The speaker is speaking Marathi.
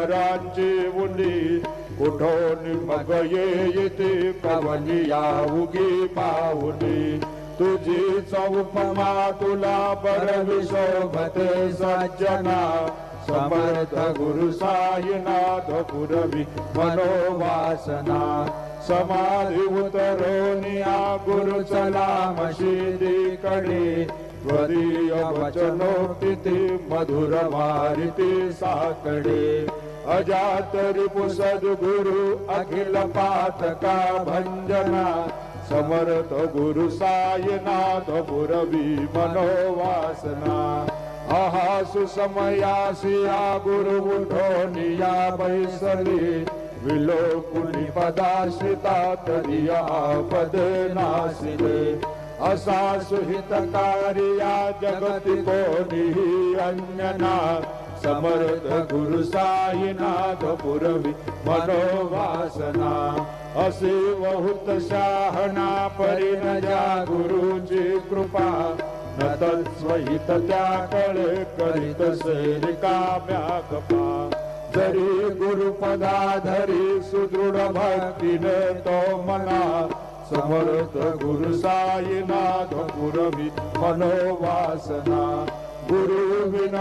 शहरांची उंडी कुठून मग येते कवलिया उगी पाहुनी तुझीच उपमा तुला बरवी शोभते सज्जना समर्थ गुरु साईनाथ पुरवी मनोवासना समाधी उतरोनिया गुरु चला मशिदीकडे वरीय वचनोक्ती मधुर वारिती साकडे अजात रिपु सद्गुरु अखिल पातका भंजना समर्थ गुरु साईनाथ पुरवी मनोवासना आहा सुसमयासिया गुरु उठोनिया बैसली विलोकुनी पदाश्रिता तरिया पद नासिले असा सुहितकारिया जगति कोणी अन्यना समर्थ गुरु साईनाथ पुरवी मनोवासना असे बहुत शाहना परिणजा गुरुची कृपा न तत्स्वहित त्या कळे करीत रिकाम्या गप्पा जरी गुरुपदाधरी सुदृढ भक्तीने तो मना समर्थ गुरु साईनाथ पुरवी मनोवासना गुरु विना